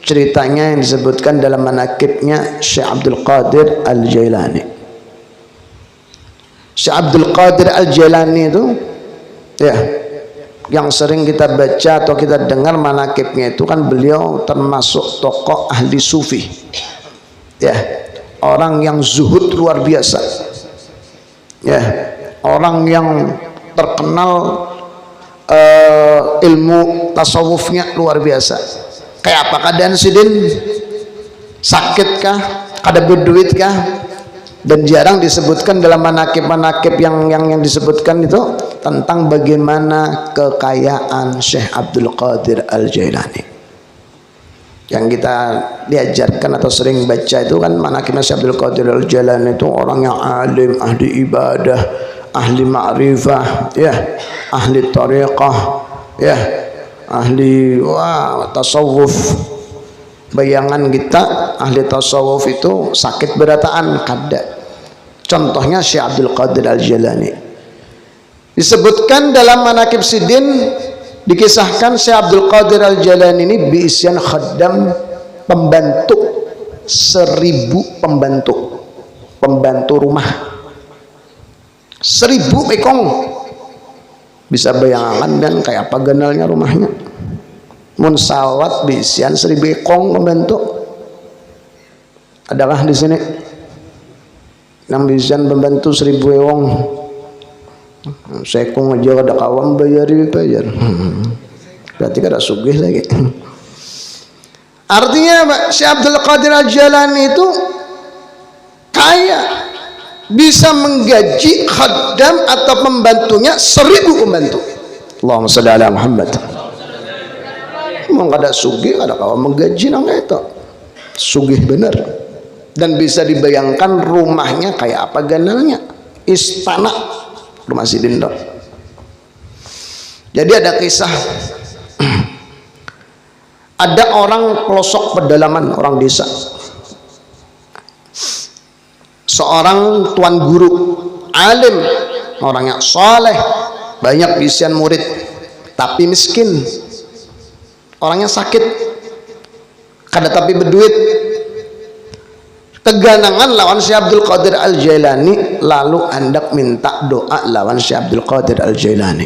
ceritanya yang disebutkan dalam manaqibnya Syekh Abdul Qadir Al-Jailani. Syekh Abdul Qadir Al-Jailani itu ya, yang sering kita baca atau kita dengar manaqibnya itu kan beliau termasuk tokoh ahli sufi ya, orang yang zuhud luar biasa ya, orang yang terkenal ilmu tasawufnya luar biasa. Kayak apa keadaan sidin? Sakitkah? Kada berduitkah? Dan jarang disebutkan dalam manaqib-manaqib yang disebutkan itu tentang bagaimana kekayaan Syekh Abdul Qadir Al-Jailani. Yang kita diajarkan atau sering baca itu kan manaqibnya Syekh Abdul Qadir Al-Jailani itu orang yang alim, ahli ibadah, ahli ma'rifah ya, ahli tariqah ya, ahli tasawuf. Bayangan kita ahli tasawuf itu sakit berataan kada. Contohnya Syekh Abdul Qadir Al-Jailani disebutkan dalam manaqib sidin, dikisahkan Syekh Abdul Qadir Al-Jailani ini biisyan khaddam, pembantu 1000 pembantu rumah 1000 ekong. Bisa bayangkan dan kayak apa ganalnya rumahnya. Mun sawat bisian 1000 ekong pembantu. Adakah di sini yang bisian pembantu 1000 ekong? Sekong aja kada kawan bayar. Berarti kada sugih lagi. Artinya Pak Syekh Abdul Qadir Al-Jailani itu kaya, bisa menggaji khaddam atau pembantunya 1000 pembantu. Allahumma shalli ala Muhammad. Memang kada sugih, kada kawan menggaji nang itu. Sugih bener. Dan bisa dibayangkan rumahnya kayak apa ganalnya. Istana rumah sidin dok. Jadi ada kisah. Ada orang pelosok pedalaman, orang desa. Seorang tuan guru alim, orangnya soleh, banyak bisian murid, tapi miskin, orangnya sakit, kada tapi berduit. Keganangan lawan Syekh Abdul Qadir Al-Jailani, lalu hendak minta doa lawan Syekh Abdul Qadir Al-Jailani.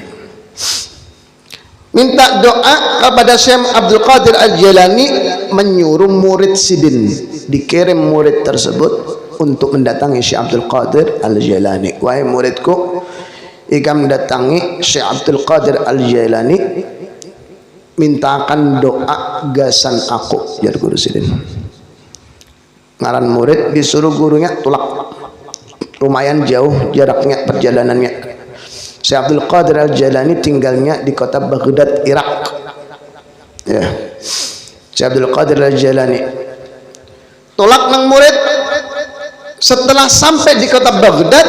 Minta doa kepada Syekh Abdul Qadir Al-Jailani, menyuruh murid sidin, dikirim murid tersebut untuk mendatangi Syekh Abdul Qadir Al-Jailani. Wahai muridku, ikam mendatangi Syekh Abdul Qadir Al-Jailani, mintakan doa gasan aku, jar guru sidin. Ngaran murid disuruh gurunya tulak, lumayan jauh jaraknya perjalanannya. Syekh Abdul Qadir Al-Jailani tinggalnya di kota Baghdad, Irak ya. Syekh Abdul Qadir Al-Jailani tulak nang murid. Setelah sampai di kota Baghdad,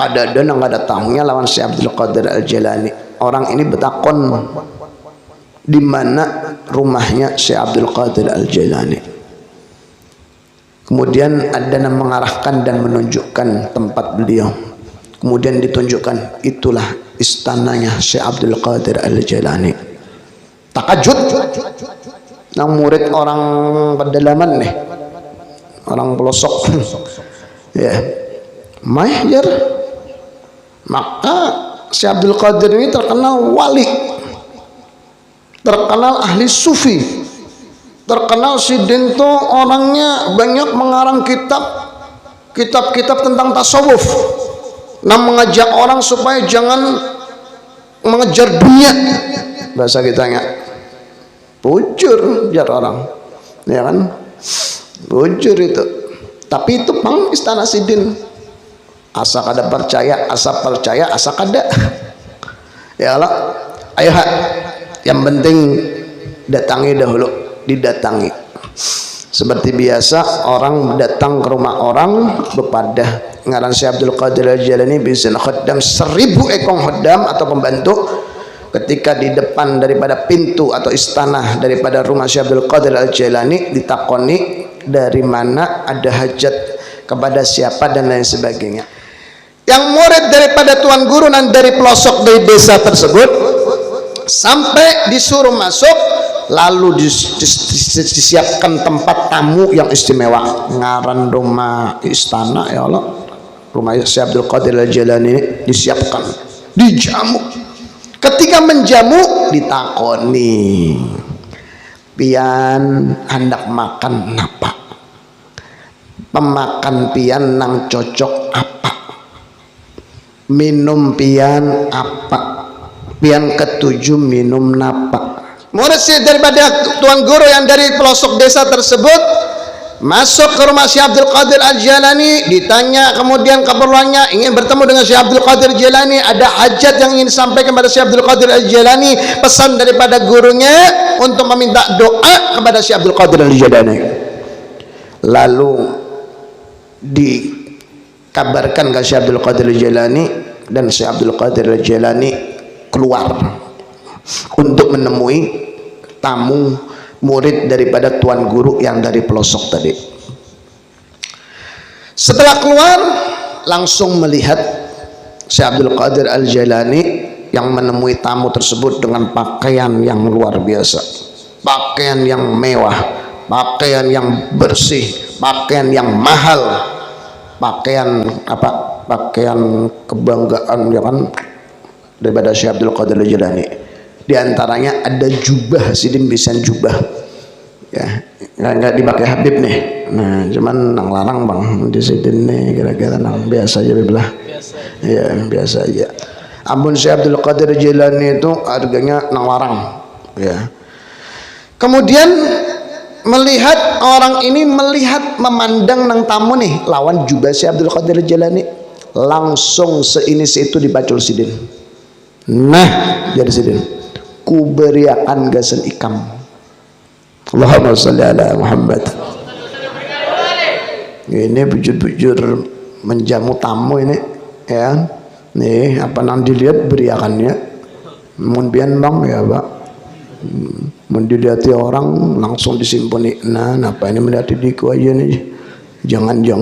ada nang datangnya lawan Syekh Abdul Qadir Al-Jailani. Orang ini betakon di mana rumahnya Syekh Abdul Qadir Al-Jailani. Kemudian ada yang mengarahkan dan menunjukkan tempat beliau. Kemudian ditunjukkan, itulah istananya Syekh Abdul Qadir Al-Jailani. Takajud nang murid orang pedalaman nih, orang pelosok ya, mahir. Maka Syekh Abdul Qadir ini terkenal wali, terkenal ahli sufi, terkenal sidin tuh orangnya banyak mengarang kitab-kitab tentang tasawuf, nah mengajak orang supaya jangan mengejar dunia, bahasa kitanya bujur jar orang ya kan, bujur itu. Tapi itu pang istana sidin, asa kada percaya, asa percaya, asa kada ya Allah. Ayo yang penting datangi dahulu, didatangi. Seperti biasa orang datang ke rumah orang bepadah. Ngaran Syekh Abdul Qadir Al-Jailani bisa khaddam 1000 ekong khaddam atau pembantu. Ketika di depan daripada pintu atau istana daripada rumah Syekh Abdul Qadir Al-Jailani, ditakoni dari mana, ada hajat kepada siapa dan lain sebagainya. Yang murid daripada tuan guru dan dari pelosok dari desa tersebut sampai disuruh masuk, lalu disiapkan tempat tamu yang istimewa, ngaran rumah istana ya Allah, rumah Syekh Abdul Qadir Al-Jilani disiapkan, dijamu. Ketika menjamu ditakoni, pian hendak makan napa, pemakan pian nang cocok apa, minum pian apa, pian ketujuh minum napa. Murid daripada tuan guru yang dari pelosok desa tersebut masuk ke rumah Syekh Abdul Qadir Al-Jilani, ditanya kemudian keperluannya, ingin bertemu dengan Syekh Abdul Qadir Jilani, ada hajat yang ingin disampaikan kepada Syekh Abdul Qadir Al-Jilani, pesan daripada gurunya untuk meminta doa kepada Syekh Abdul Qadir Al-Jilani. Lalu dikabarkan ke Syekh Abdul Qadir Al-Jilani, dan Syekh Abdul Qadir Al-Jilani keluar untuk menemui tamu murid daripada tuan guru yang dari pelosok tadi. Setelah keluar langsung melihat Syekh Abdul Qadir Al-Jilani yang menemui tamu tersebut dengan pakaian yang luar biasa, pakaian yang mewah, pakaian yang bersih, pakaian yang mahal, pakaian apa, pakaian kebanggaan ya kan daripada Syekh Abdul Qadir Al-Jilani. Di antaranya ada jubah, sidin bisan jubah ya, nggak dipakai Habib nih, nah cuman nang larang bang di sidin nih, kira-kira nang biasa aja belah, ya biasa aja. Ampun Syekh Abdul Qadir Jilani itu harganya nang larang ya. Kemudian melihat orang ini, melihat memandang nang tamu nih lawan jubah Syekh Abdul Qadir Jilani, langsung seini seitu dibacul sidin. Nah jadi sidin kuberiakan gasan ikam, Allahumma sholli ala Muhammad. Ini bujur-bujur menjamu tamu ini ya, nih apa nang dilihat beriakannya, mun bian bang ya pak, mun dilihat orang langsung disimponi. Nah apa ini melihat diku aja nih, jangan gitu.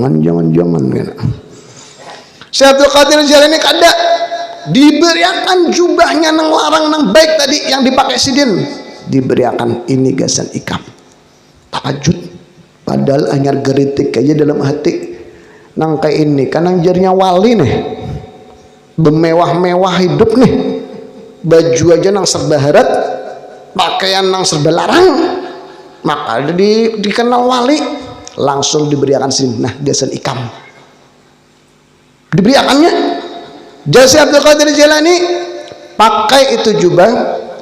Syekh Abdul Qadir Jilani kada diberiakan jubahnya nang larang nang baik tadi yang dipakai sidin, diberiakan ini gasan ikam. Takajud, padahal hanya geritik aja dalam hati nang kayak ini kan nang jarinya wali nih, bermewah-mewah hidup nih, baju aja nang serba harat, pakaian nang serba larang, maka dikenal wali, langsung diberiakan sidin. Nah gasan ikam diberiakannya. Syekh Abdul Qadir Jilani pakai itu jubah,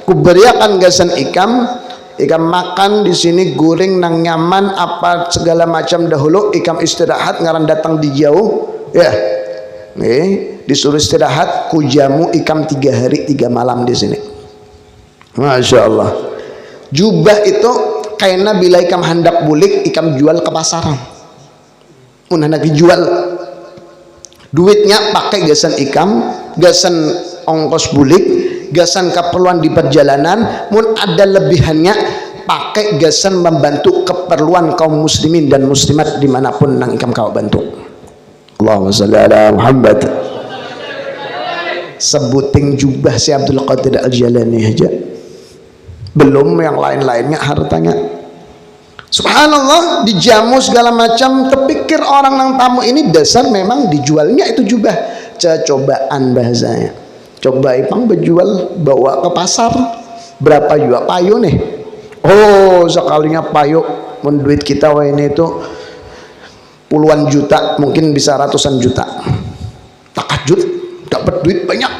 kuberiakan gasan ikam makan di sini, goreng nang nyaman apa segala macam dahulu, ikam istirahat ngaran datang di jauh ya, disuruh istirahat, kujamu ikam 3 hari 3 malam di sini. Masya Allah. Jubah itu karena bila ikam hendak bulik, ikam jual ke pasaran, mun hendak dijual, duitnya pakai gasan ikam, gasan ongkos bulik, gasan keperluan di perjalanan, mun ada lebihannya pakai gasan membantu keperluan kaum muslimin dan muslimat dimanapun nang ikam kau bantu. Allahumma sholli ala Muhammad. Sebuting jubah Syekh Abdul Qadir Al-Jilani aja, belum yang lain-lainnya hartanya. Subhanallah, dijamu segala macam, terpikir orang nang tamu ini dasar memang dijualnya itu jubah, cobaan bahasanya. Coba ipang berjual, bawa ke pasar, berapa juga payu nih? Oh sekalinya payu, mun duit kita wah ini itu puluhan juta, mungkin bisa ratusan juta. Takajud, dapat duit banyak.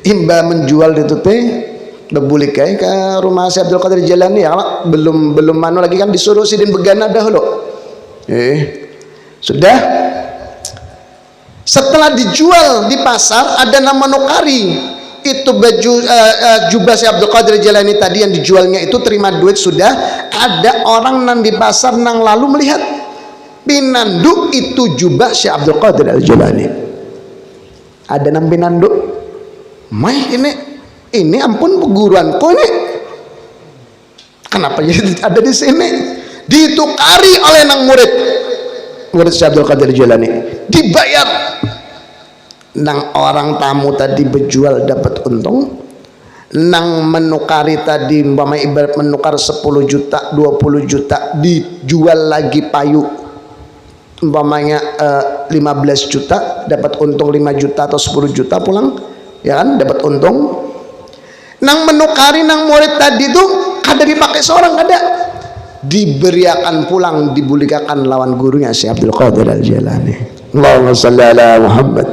Imba menjual itu teh bebulik ke rumah Syekh Abdul Qadir Jilani ya, belum manu lagi kan disuruh sidin begana dahulu. Sudah setelah dijual di pasar, ada nama nukari itu baju jubah Syekh Abdul Qadir Jilani tadi yang dijualnya itu, terima duit sudah, ada orang nang di pasar nang lalu melihat pinandu itu jubah Syekh Abdul Qadir Al-Jilani. Ada nang pinandu, mai ini ampun perguruanku ini, kenapa jadi ada di sini? Ditukari oleh nang murid Syekh Abdul Qadir Jilani, dibayar nang orang tamu tadi berjual dapat untung, nang menukari tadi umpama ibarat menukar 10 juta 20 juta dijual lagi payu umpamanya 15 juta dapat untung 5 juta atau 10 juta pulang ya kan dapat untung. Nang menukari nang murid tadi tuh kada dipakai seorang kada diberiakan pulang dibulikakan lawan gurunya Syekh Abdul Qadir Al-Jilani. Allahumma shalli ala Muhammad.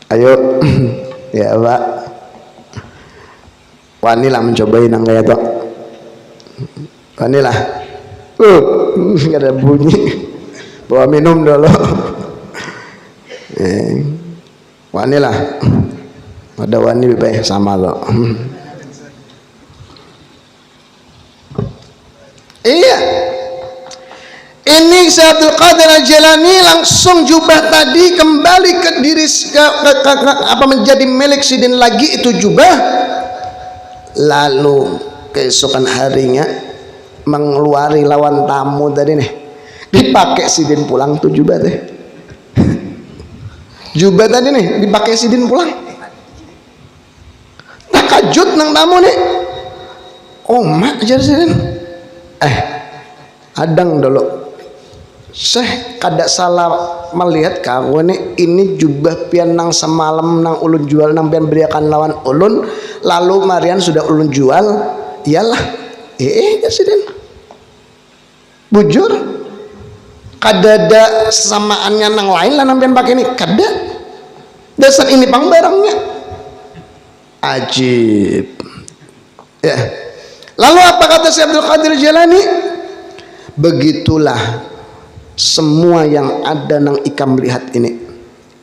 Ayo ya Pak wanilah mencobain yang kayak itu wanilah nggak ada bunyi bawa minum dulu wanilah ada wani baik sama lo iya ini Syekh Abdul Qadir Al-Jilani langsung jubah tadi kembali ke diri apa menjadi milik Sidin lagi itu jubah. Lalu keesokan harinya mengeluari lawan tamu tadi nih dipakai Sidin pulang tuh jubah teh. Jubah tadi nih dipakai Sidin pulang. Takajud nang tamu nih. Oh mak ajar Sidin. Adang dulu. Syekh kada salah melihat kamu nih ini jubah pian nang semalam nang ulun jual nang pian beriakan lawan ulun lalu Marian sudah ulun jual iyalah ya Sidin bujur kada ada samaannya nang lain lah nang pian pakai ini kada dasar ini pang barangnya ajib ya. Lalu apa kata Syekh Abdul Qadir Jilani? Begitulah semua yang ada nang ikam lihat ini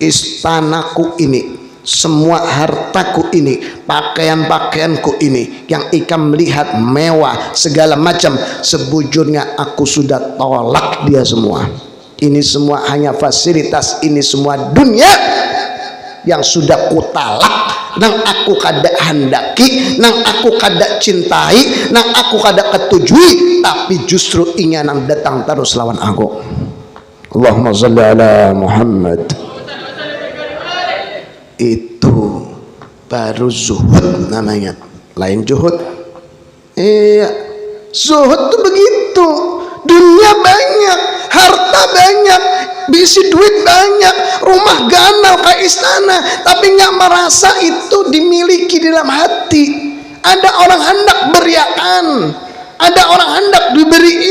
istanaku ini semua hartaku ini pakaian-pakaianku ini yang ikam lihat mewah segala macam sebujurnya aku sudah tolak dia semua. Ini semua hanya fasilitas, ini semua dunia yang sudah kutalak nang aku kada handaki nang aku kada cintai nang aku kada ketujui tapi justru ingin nang datang terus lawan aku. Allahumma shalli ala Muhammad. Itu baru zuhud namanya, lain juhud. Iya, zuhud tuh begitu. Dunia banyak, harta banyak, bisi duit banyak, rumah ganal kayak istana, tapi nggak merasa itu dimiliki dalam hati. Ada orang hendak beriakan, ada orang hendak diberi,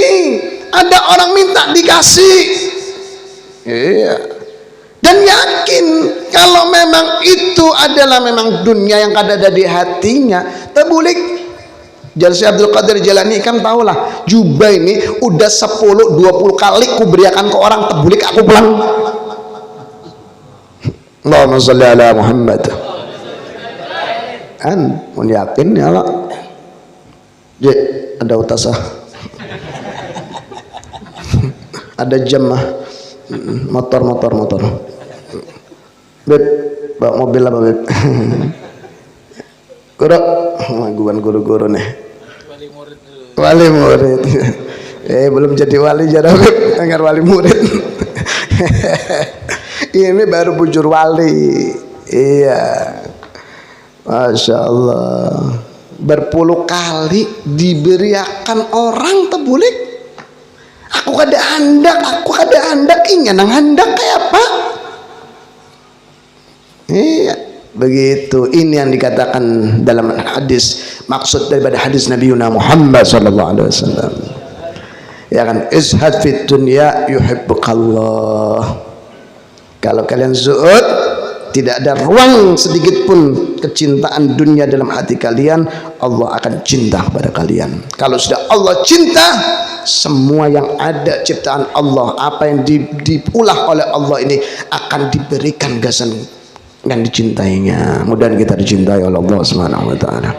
ada orang minta dikasih. Iya. Dan yakin kalau memang itu adalah memang dunia yang ada di hatinya, terbulik. Jadi Syekh Abdul Qadir Jilani kan tahulah jubah ini udah 10-20 kali ku beriakan ke orang terbulik aku pulang. Allahumma shalli ala Muhammad. Kan mun yakin ya Allah. Je ada utasah. Ada jam mah. Motor Beb bawa mobil apa Beb? Guru nih wali murid belum jadi wali jarang Beb dengar wali murid. Ini baru bujur wali. Iya Masya Allah berpuluh kali diberiakan orang terbulik. Aku kada hendak ingin nang hendak kayak apa? Iya, begitu. Ini yang dikatakan dalam hadis, maksud daripada hadis Nabi Muhammad sallallahu alaihi wasallam. Ya kan, izhad fit dunya yuhibbukallah. Kalau kalian zuhud, tidak ada ruang sedikit pun kecintaan dunia dalam hati kalian, Allah akan cinta kepada kalian. Kalau sudah Allah cinta, semua yang ada ciptaan Allah, apa yang diulah oleh Allah ini akan diberikan gasan yang dicintainya. Mudah-mudahan kita dicintai oleh Allah Subhanahu wa taala.